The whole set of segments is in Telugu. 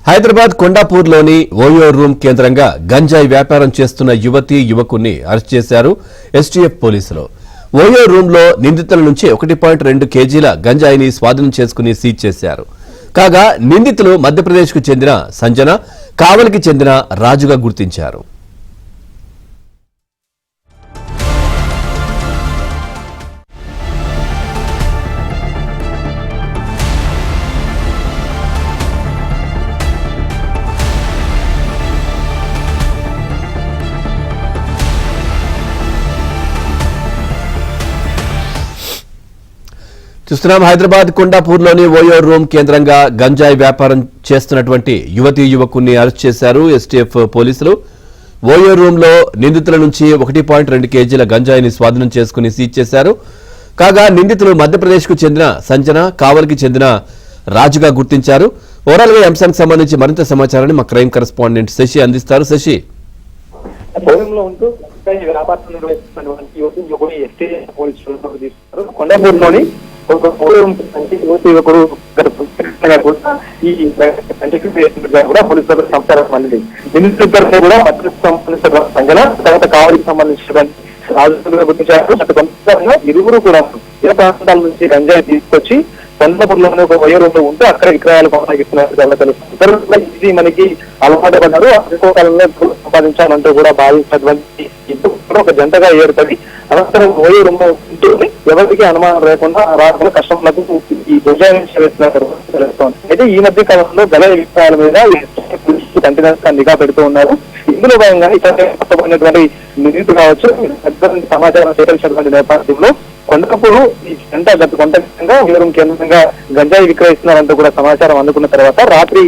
హైదరాబాద్ కొండాపూర్లోని ఓయో రూమ్ కేంద్రంగా గంజాయి వ్యాపారం చేస్తున్న యువతీ యువకుణ్ణి అరెస్ట్ చేశారు ఎస్టీఎఫ్ పోలీసులు. ఓయో రూమ్లో నిందితుల నుంచి 1.2 కేజీల గంజాయిని స్వాధీనం చేసుకుని సీజ్ చేశారు. కాగా నిందితులు మధ్యప్రదేశ్కు చెందిన సంజన, కావలికి చెందిన రాజుగా గుర్తించారు. చూస్తున్నాం, హైదరాబాద్ కొండాపూర్లోని ఓయో రూమ్ కేంద్రంగా గంజాయి వ్యాపారం చేస్తున్నటువంటి యువతీ యువకుణ్ణి అరెస్ట్ చేశారు ఎస్టీఎఫ్ పోలీసులు. ఓయో రూమ్లో నిందితుల నుంచి 1.2 కేజీల గంజాయిని స్వాధీనం చేసుకుని సీజ్ చేశారు. కాగా నిందితులు మధ్యప్రదేశ్కు చెందిన సంజన, కావలికి చెందిన రాజుగా గుర్తించారు. ఓవరాల్ గా అంశానికి సంబంధించి మరింత సమాచారాన్ని మా క్రైమ్ కరెస్పాండెంట్ శశి అందిస్తారు. శశి, కొండాపూర్లోని యువకుడు ఈ కూడా పోలీసులకు సమాచారం అందింది. నిందితులిద్దరిని కూడా మధ్యకు సంబంధించిన సంఘటన తర్వాత కావలికి సంబంధించినటువంటి రాజులుగా గుర్తించారు. కొంతమంది ఇరువురు కూడా ఇతర ప్రాంతాల నుంచి గంజాయి తీసుకొచ్చి కొండాపూర్లోని ఒక ఓయో రూమ్ లో ఉంటూ అక్కడ విక్రయాలు కొనసాగిస్తున్నారు తెలుస్తుంది. ఇది మనకి అలవాటు పడ్డారు. ఎక్కువ కాలంలో సంపాదించాలంటూ కూడా భావించినటువంటి ఇప్పుడు కూడా ఒక జంటగా ఏర్పడి అనంతరం ఓయో రూమ్ లో ఉంటూ ఎవరికి అనుమానం లేకుండా రాకుండా కస్టమర్లకు ఈ భోజనం చేస్తున్నారు తెలుస్తోంది. అయితే ఈ మధ్య కాలంలో గల విషయాల మీద కంటిన్యూస్ నిఘా పెడుతూ ఉన్నారు. ఇందులో భాగంగా ఇతర పట్టబడినటువంటి నిధులు కావచ్చు సమాచారం సేకరించినటువంటి నేపథ్యంలో కొండపూరు ఈ జంట గత కొంతగా ఓయో కేంద్రంగా గంజాయి విక్రయిస్తున్నారంటూ కూడా సమాచారం అందుకున్న తర్వాత రాత్రి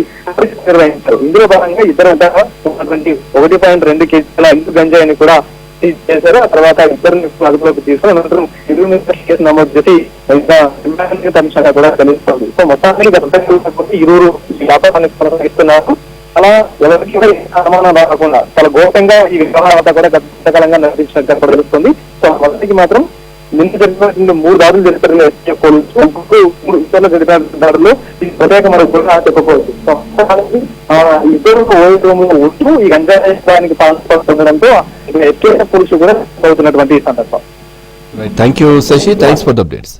నిర్వహించారు. ఇందులో భాగంగా ఇద్దరు ఉన్నటువంటి 1.2 కేజీల ఇంటి గంజాయిని కూడా చేశారు. ఆ తర్వాత ఇద్దరిని అదుపులోకి తీసుకుని అనంతరం ఇరువురు మీద కేసు నమోదు చేసి తనిఖీ కూడా తెలుస్తుంది. సో మొత్తానికి ఇరువురు వ్యాపారాన్ని కొనసాగిస్తున్నారు. అలా ఎవరికి అనుమానం రాకుండా చాలా గోప్యంగా ఈ వ్యవహారం అంతా కూడా గతకాలంగా నిర్వహించినట్టు కూడా తెలుస్తుంది. సో మొదటికి మాత్రం నిన్న జరిగిన 3 దాడులు జరిపారు పోలీసులు. 3 ఇతరులు జరిపిన దాడులు ఇది ప్రత్యేక మనకు కూడా చెప్పకపోవచ్చు. ఇద్దరు ఓయో రూమ్ లో ఉంటూ ఈ గంజాయికి పాల్పడుతుండడంతో ఎస్టీఎఫ్ పోలీసులు కూడా అవుతున్నటువంటి సందర్భం. Thank you Shashi, thanks for the updates.